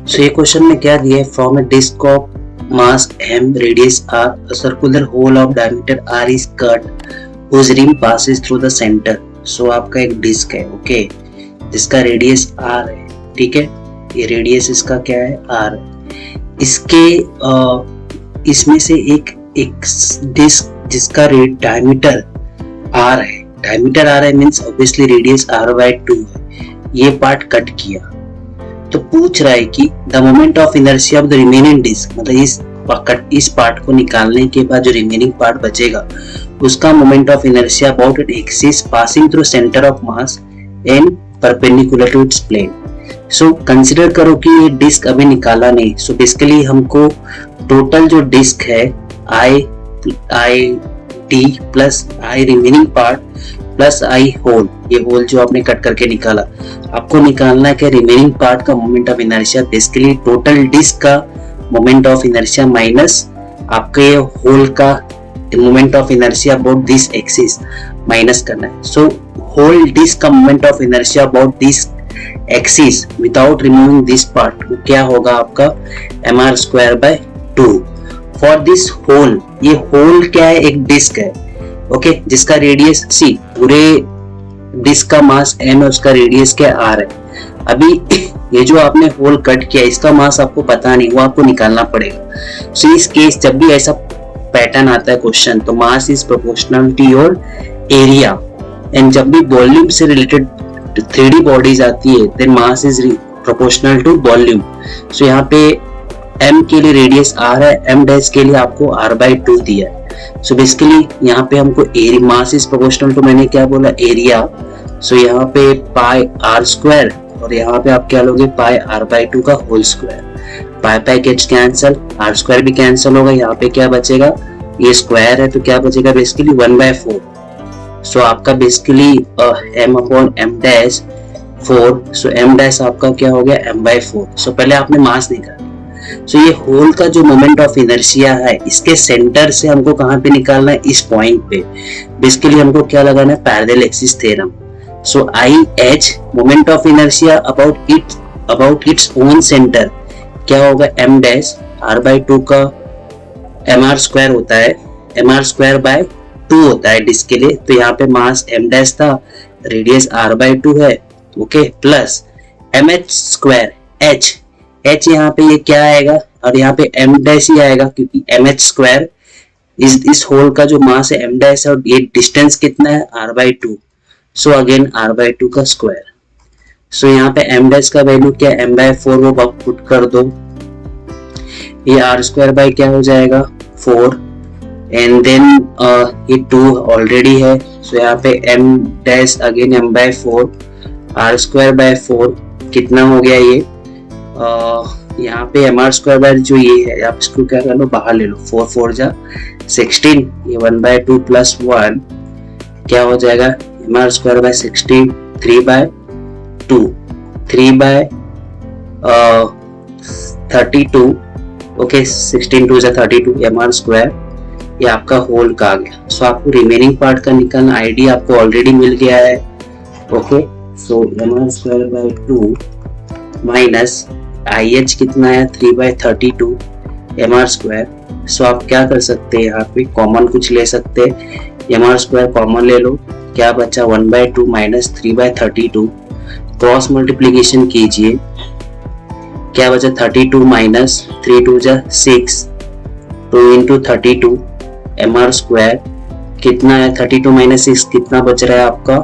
सो ये क्वेश्चन में क्या दिया है, from a disc of mass m radius r a circular hole of diameter r is cut whose rim passes through the center. so आपका एक disc है okay जिसका रेडियस r है, ठीक है, ये रेडियस इसका क्या है r है। इसके इसमें से एक डिस्क जिसका डायमीटर r है, डायमीटर r है मींस ऑब्वियसली रेडियस r/2 है, ये पार्ट कट किया। तो पूछ रहा है कि the moment of inertia of the remaining disc, मतलब इस पार्ट को निकालने के बाद जो रिमेनिंग पार्ट बचेगा उसका moment of inertia about an axis passing through centre of mass and perpendicular to its plane. So consider करो कि ये डिस्क अभी निकाला नहीं। सो बेसिकली हमको टोटल जो डिस्क है I T plus I remaining part plus I hole, ये होल जो आपने कट करके निकाला, आपको निकालना है कि रिमेनिंग पार्ट का moment of inertia, basically total disc का मोमेंट ऑफ इनर्शिया माइनस आपके होल का moment of inertia about this axis minus करना है। सो होल डिस्क का moment of inertia about this axis without removing this part क्या होगा आपका mr²/2 for this whole. ये होल क्या है, एक डिस्क है ओके जिसका रेडियस सी, पूरे डिस्क का मास m है, उसका रेडियस क्या r है। अभी ये जो आपने होल कट किया इसका मास आपको पता नहीं, वो आपको निकालना पड़ेगा। सो इस केस जब भी ऐसा पैटर्न आता है क्वेश्चन, तो mass is proportional to your area, and जब भी वॉल्यूम से रिलेटेड 3D बॉडीज आती है then mass is proportional to volume. So यहाँ पे m के लिए रेडियस r है, m डैश के लिए आपको r/2 दिया है। सो बेसिकली यहाँ पे हमको area, mass is proportional to, मैंने क्या बोला, एरिया। सो यहाँ पे पाई r² और यहाँ पे आप क्या लोगे पाई r/2 का होल स्क्वायर। पाई गेट्स कैंसल, r² भी कैंसल होगा, यहाँ पे क्या बचेगा, ये स्क्वायर है तो क्या बचेगा बेसिकली 1/4। सो आपका बेसिकली m/m' 4, सो m' आपका क्या हो गया m/4। सो पहले आपने मास निकाला। सो ये होल का जो मोमेंट ऑफ इनर्शिया है इसके सेंटर से हमको कहाँ पे निकालना है, इस पॉइंट पे। बेसिकली हमको क्या लगाना है, parallel axis theorem. So IH moment of inertia about its own centre क्या होगा m' r/2 का mr² होता है, mr²/2 होता है डिस्क के लिए। तो यहाँ पे मास m' था, रेडियस r/2 है ओके, प्लस mh², h यहाँ पे ये क्या आएगा और यहाँ पे m' ही आएगा क्योंकि mh² इस होल का जो मास है m' है और ये डिस्टेंस कितना है r/2। सो अगेन r/2 का स्क्वायर। सो यहाँ पे m' का वैल्यू क्या है m/4, वो पुट कर दो, ये r² क्या हो जाएगा 4, एंड देन ये 2 ऑलरेडी है। सो यहाँ पे m' अगेन m/4, r²/4 कितना हो गया ये यहाँ पे mr² जो ये है आप इसको क्या कर लो, बाहर ले लो, 4 4 जा 16, ये 1/2 प्लस 1 क्या हो जाएगा mr²/16 3/2, 3/32 ओके, 16 2 जा 32 mr², ये आपका होल का आ गया। सो आपको रिमेनिंग पार्ट का निकालना, आईडी आपको ऑलरेडी मिल गया है ओके। सो mr²/2 माइनस IH कितना है 3/32 mr²। सो आप क्या कर सकते हैं, यहाँ पे कॉमन कुछ ले सकते हैं, mr² कॉमन ले लो, क्या बचा 1/2 माइनस 3/32, क्रॉस मल्टीप्लीकेशन कीजिए, क्या बचा 32 माइनस 3 2 जा 6, 2 into 32 mr² कितना है 32 माइनस 6 कितना बच रहा है आपका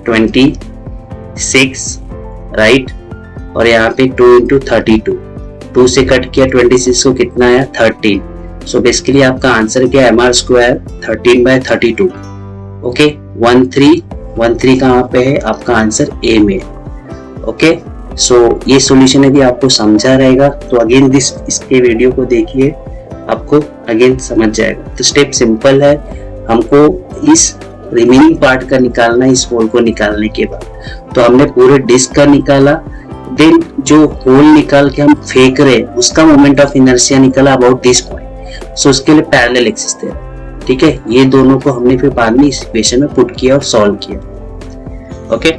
26 राइट, और यहाँ पे 2 into 32, 2 से कट किया 26 को कितना है 13। सो बेसिकली आपका आंसर क्या है mr² 13/32 ओके। 13 कहाँ पे है, आपका आंसर ए में ओके। सो ये सॉल्यूशन यदि आपको समझा रहेगा तो अगेन इसके वीडियो को देखिए, आपको अगेन समझ जाएगा। तो स्टेप सिंपल है, हमको इस रिमेनिंग पार्ट का निकालना है इस होल को निकालने के बाद। तो हमने पूरे डिस्क का निकाला, देन जो होल निकाल के हम फेंक रहे उसका मोमेंट ऑफ इनर्शिया निकाला अबाउट दिस पॉइंट। सो उसके लिए पैरेलल एक्सिस थे, ठीक है। ये दोनों को हमने फिर बाद में इस इक्वेशन में पुट किया और सॉल्व किया ओके।